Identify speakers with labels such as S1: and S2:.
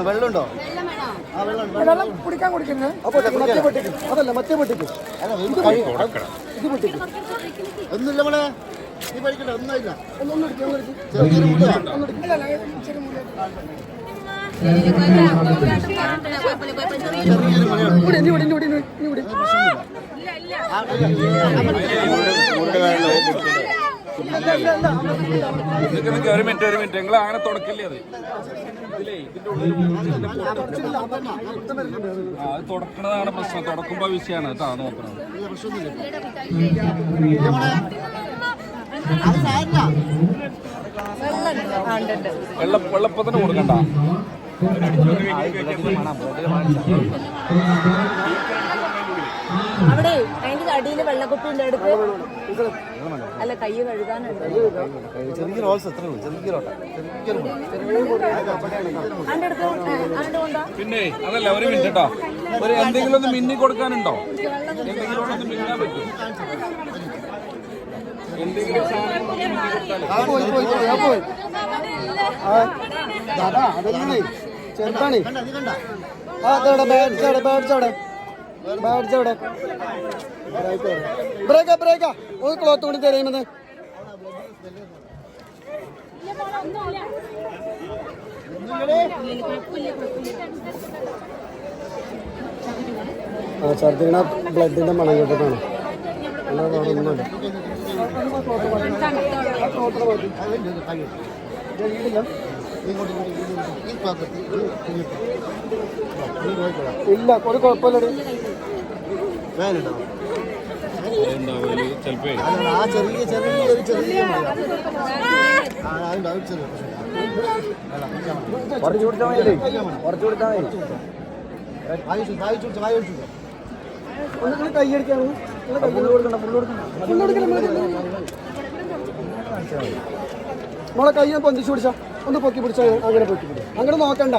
S1: വെള്ളമുണ്ടോ? വെള്ളം കുടിക്കാൻ കൊടുക്കുന്നത് അതല്ല മറ്റേ പൊട്ടിക്കും ഇത് പൊട്ടിക്കും ഒന്നുമില്ല മോളെ നീ പഠിക്കണ്ട ഒന്നുമില്ല
S2: ഒരു മിനിറ്റ് നിങ്ങൾ അങ്ങനെ തുടക്കില്ലേ അത് അത് തുടക്കണതാണ് പ്രശ്നം. തുടക്കുമ്പോ വിഷയമാണ് കേട്ടോ നോക്കുന്നത്. വെള്ളപ്പത്തിന് കൊടുക്കണ്ട.
S3: അവിടെ അതിന്റെ അടിയിൽ വെള്ളക്കുപ്പിന്റെ അടുത്ത് അല്ല കൈ കഴുകാനുണ്ട്.
S2: പിന്നെ അതല്ല ഒരു മിനിറ്റ് കേട്ടോ. ഒരു എന്തെങ്കിലും ഒന്ന് മിന്നി കൊടുക്കാനുണ്ടോ? എന്തെങ്കിലും ഒന്ന് മിന്നാൻ പറ്റും. എന്തെങ്കിലും
S1: ചെറുതാണ്. ബ്രേക്കാ ഒരു ക്ലോത്ത് കൂടി തരുന്നത്. ആ ഛർദിക്കണ ബ്ലഡിന്റെ മണം കേട്ടിട്ടാണ്. ഒന്നുമില്ല. ഇല്ല ഒരു കുഴപ്പമില്ലടി. കൈയടിക്കാണ്. മോളെ കൈ പൊന്തിച്ചു പിടിച്ചാ ഒന്ന് പൊക്കി പിടിച്ചാ അങ്ങനെ പൊക്കി പിടിച്ചാ അങ്ങനെ നോക്കണ്ട.